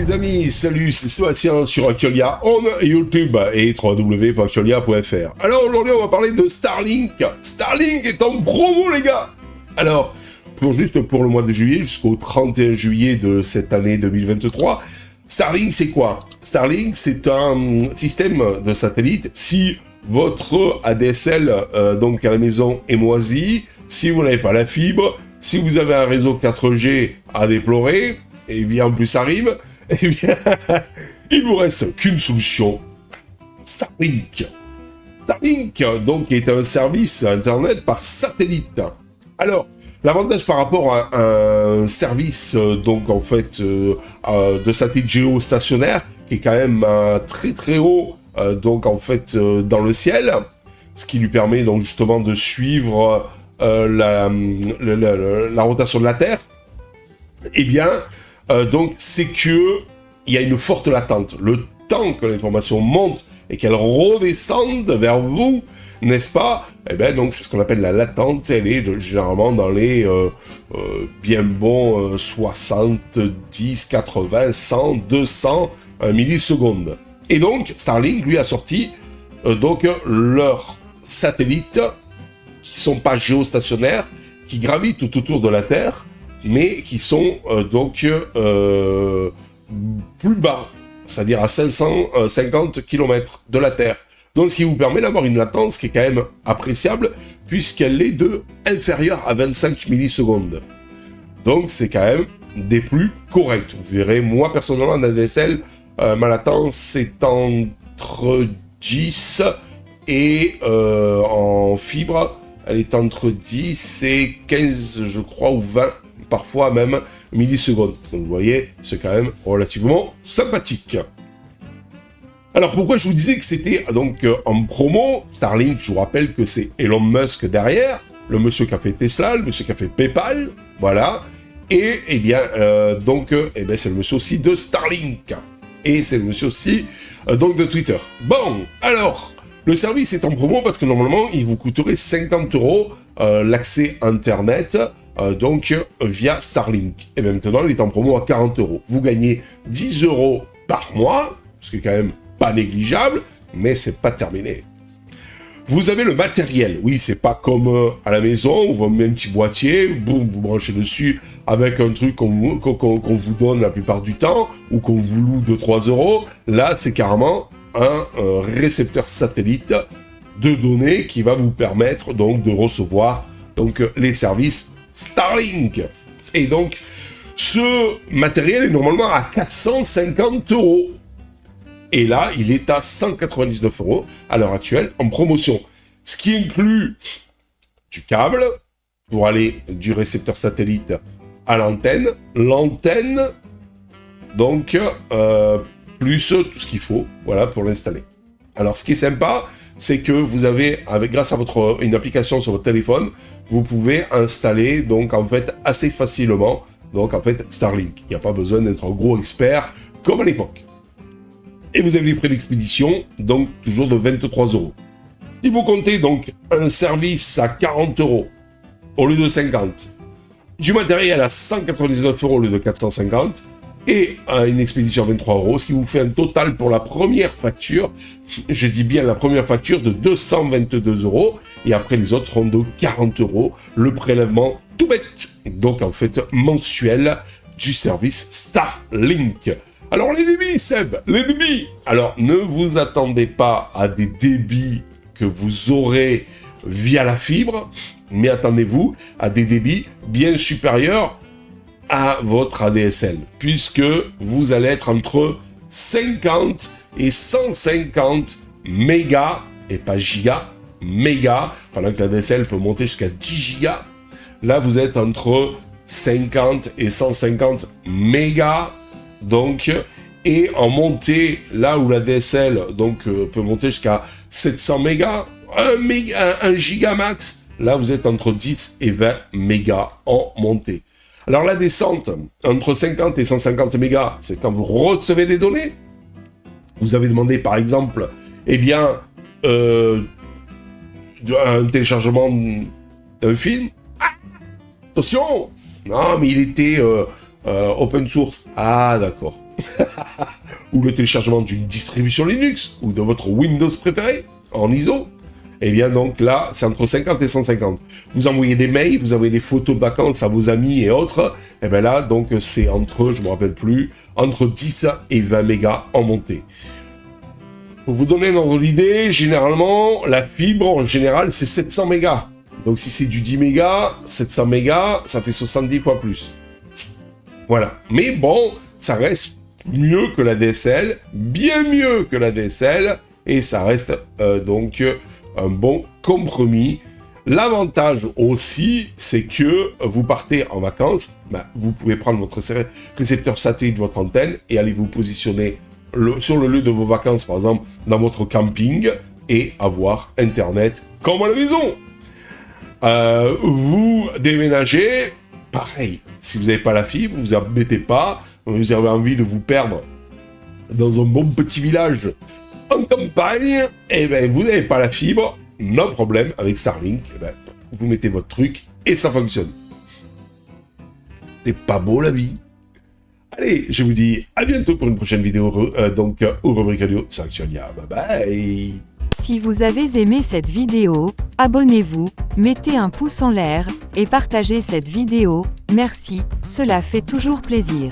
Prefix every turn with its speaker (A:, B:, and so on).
A: les amis, salut, c'est Sébastien sur Actualia, on YouTube et www.actualia.fr. Alors aujourd'hui on va parler de Starlink. Starlink est en promo les gars. Alors, juste pour le mois de juillet jusqu'au 31 juillet de cette année 2023, Starlink c'est quoi? Starlink c'est un système de satellite. Si votre ADSL donc à la maison est moisi, si vous n'avez pas la fibre, si vous avez un réseau 4G à déplorer, et bien en plus ça arrive, eh bien il vous reste qu'une solution, Starlink. Starlink donc est un service internet par satellite. Alors l'avantage par rapport à un service donc en fait de satellite géostationnaire qui est quand même très très haut donc en fait dans le ciel, ce qui lui permet donc justement de suivre la rotation de la Terre, eh bien, donc c'est que il y a une forte latente. Le temps que l'information monte et qu'elle redescende vers vous, n'est-ce pas? Eh bien, donc c'est ce qu'on appelle la latence. Elle est généralement dans les bien bons 70, 80, 100, 200 millisecondes. Et donc Starlink lui a sorti donc leur satellite qui sont pas géostationnaires, qui gravitent tout autour de la Terre, mais qui sont donc plus bas, c'est-à-dire à 550 km de la Terre. Donc ce qui vous permet d'avoir une latence qui est quand même appréciable, puisqu'elle est inférieure à 25 millisecondes. Donc c'est quand même des plus corrects. Vous verrez, moi personnellement en ADSL, ma latence est entre 10 et en fibre, elle est entre 10 et 15, je crois, ou 20, parfois même, millisecondes. Donc vous voyez, c'est quand même relativement sympathique. Alors pourquoi je vous disais que c'était donc en promo, Starlink, je vous rappelle que c'est Elon Musk derrière, le monsieur qui a fait Tesla, le monsieur qui a fait PayPal, voilà, et eh bien, eh bien c'est le monsieur aussi de Starlink, et c'est le monsieur aussi donc de Twitter. Bon, alors... le service est en promo parce que normalement, il vous coûterait 50 € l'accès Internet, donc via Starlink. Et maintenant, il est en promo à 40 €. Vous gagnez 10 € par mois, ce qui est quand même pas négligeable, mais c'est pas terminé. Vous avez le matériel. Oui, c'est pas comme à la maison, où vous mettez un petit boîtier, boum, vous branchez dessus avec un truc qu'on vous donne la plupart du temps, ou qu'on vous loue 2-3 €. Là, c'est carrément un récepteur satellite de données qui va vous permettre donc de recevoir donc les services Starlink. Et donc ce matériel est normalement à 450 €. Et là, il est à 199 € à l'heure actuelle en promotion. Ce qui inclut du câble pour aller du récepteur satellite à l'antenne. L'antenne, donc plus tout ce qu'il faut, voilà, pour l'installer. Alors, ce qui est sympa, c'est que vous avez, grâce à une application sur votre téléphone, vous pouvez installer, donc, en fait, assez facilement, donc, en fait, Starlink. Il n'y a pas besoin d'être un gros expert, comme à l'époque. Et vous avez les frais d'expédition, donc, toujours de 23 €. Si vous comptez, donc, un service à 40 € au lieu de 50, du matériel à 199 € au lieu de 450, et une expédition à 23 €, ce qui vous fait un total pour la première facture, je dis bien la première facture, de 222 €, et après les autres seront de 40 €, le prélèvement tout bête, donc en fait mensuel, du service Starlink. Alors les débits, Seb, les débits. Alors ne vous attendez pas à des débits que vous aurez via la fibre, mais attendez-vous à des débits bien supérieurs à votre ADSL, puisque vous allez être entre 50 et 150 mégas, et pas gigas, mégas, pendant que l'ADSL peut monter jusqu'à 10 gigas. Là, vous êtes entre 50 et 150 mégas, donc, et en montée, là où l'ADSL donc, peut monter jusqu'à 700 mégas, 1 giga max, là, vous êtes entre 10 et 20 mégas en montée. Alors la descente, entre 50 et 150 mégas, c'est quand vous recevez des données. Vous avez demandé par exemple, eh bien, un téléchargement d'un film. Ah, attention! Non, mais il était open source, ah d'accord. Ou le téléchargement d'une distribution Linux, ou de votre Windows préféré, en ISO, et bien donc là, c'est entre 50 et 150. Vous envoyez des mails, vous envoyez des photos de vacances à vos amis et autres, et bien là, donc c'est entre, je me rappelle plus, entre 10 et 20 mégas en montée. Pour vous donner une ordre d'idée, généralement, la fibre, en général, c'est 700 mégas. Donc si c'est du 10 mégas, 700 mégas, ça fait 70 fois plus. Voilà. Mais bon, ça reste mieux que la DSL, bien mieux que la DSL, et ça reste donc un bon compromis. L'avantage aussi, c'est que vous partez en vacances, vous pouvez prendre votre récepteur satellite de votre antenne et aller vous positionner sur le lieu de vos vacances, par exemple, dans votre camping, et avoir Internet comme à la maison. Vous déménagez, pareil, si vous n'avez pas la fibre, vous embêtez pas, vous avez envie de vous perdre dans un bon petit village en campagne, et ben vous n'avez pas la fibre, no problème, avec Starlink, vous mettez votre truc et ça fonctionne. C'est pas beau la vie. Allez, je vous dis à bientôt pour une prochaine vidéo, donc au rubrique audio Sanctionia. Bye bye.
B: Si vous avez aimé cette vidéo, abonnez-vous, mettez un pouce en l'air, et partagez cette vidéo, merci, cela fait toujours plaisir.